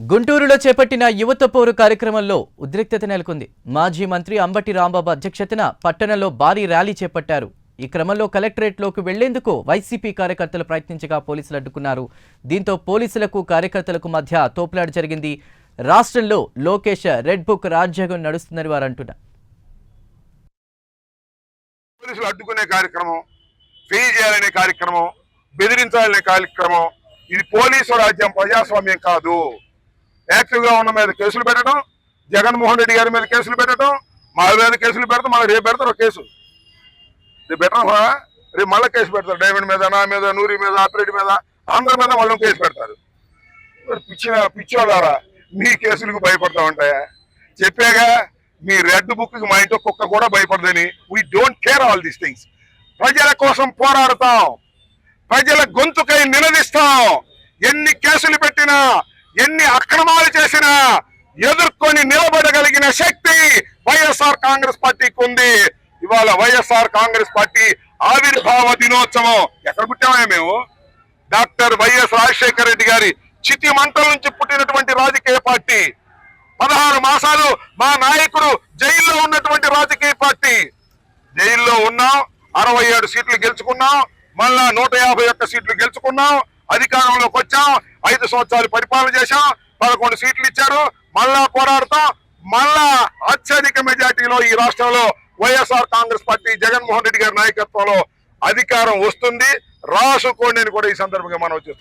గుంటూరులో చేపట్టిన యువత పోరు కార్యక్రమంలో ఉద్రిక్తత నెలకొంది. మాజీ మంత్రి అంబటి రాంబాబు అధ్యక్షతన పట్టణంలో భారీ ర్యాలీ చేపట్టారు. ఈ క్రమంలో కలెక్టరేట్లోకి వెళ్లేందుకు వైసీపీ కార్యకర్తలు ప్రయత్నించగా పోలీసులు అడ్డుకున్నారు. దీంతో పోలీసులకు కార్యకర్తలకు మధ్య తోపులాట జరిగింది. రాష్ట్రంలో లోకేష్ రెడ్ బుక్ రాజ్యాంగం నడుస్తుందని వారు అంటున్నారు. పోలీసులు అడ్డుకునే కార్యక్రమం, ఫెయిల్ చేయాలనే కార్యక్రమం, బెదిరించాలనే కార్యక్రమం, ఇది పోలీసు రాజ్యం, ప్రజాస్వామ్యం కాదు. యాక్టివ్గా ఉన్న మీద కేసులు పెట్టడం, జగన్మోహన్ రెడ్డి గారి మీద కేసులు పెట్టడం, మా మీద కేసులు పెడతాం, మళ్ళీ రేపు పెడతారు ఒక కేసు. రేపు పెట్టడం రేపు మళ్ళీ కేసు పెడతారు. డైమండ్ మీద, నా మీద, నూరి మీద, ఆపరేట్ మీద, అందరి మీద మళ్ళీ కేసు పెడతారు. పిచ్చోళ్ళారా, మీ కేసులకు భయపడతా ఉంటాయా? చెప్పాగా, మీ రెడ్ బుక్ మా ఇంట్లో కుక్క కూడా భయపడదని. We don't care all these things. ప్రజల కోసం పోరాడతాం, ప్రజల గొంతుకై నిలదీస్తాం. ఎన్ని కేసులు పెట్టినా, ఎన్ని అక్రమాలు చేసినా ఎదుర్కొని నిలబడగలిగిన శక్తి వైఎస్ఆర్ కాంగ్రెస్ పార్టీకి ఉంది. ఇవాళ వైఎస్ఆర్ కాంగ్రెస్ పార్టీ ఆవిర్భావ దినోత్సవం. ఎక్కడ పుట్టామా మేము? డాక్టర్ వైఎస్ రాజశేఖర రెడ్డి గారి చితి మంటల నుంచి పుట్టినటువంటి రాజకీయ పార్టీ. 16 మాసాలు మా నాయకుడు జైల్లో ఉన్నటువంటి రాజకీయ పార్టీ. జైల్లో ఉన్నాం, 67 సీట్లు గెలుచుకున్నాం, మళ్ళా 151 సీట్లు గెలుచుకున్నాం, అధికారంలోకి వచ్చాం, 5 సంవత్సరాలు పరిపాలన చేశాం, 11 సీట్లు ఇచ్చారు, మళ్ళా పోరాడతాం. మళ్ళా అత్యధిక మెజార్టీలో ఈ రాష్ట్రంలో వైఎస్ఆర్ కాంగ్రెస్ పార్టీ జగన్మోహన్ రెడ్డి గారి నాయకత్వంలో అధికారం వస్తుంది. రాసుకోండి అని కూడా ఈ సందర్భంగా మనం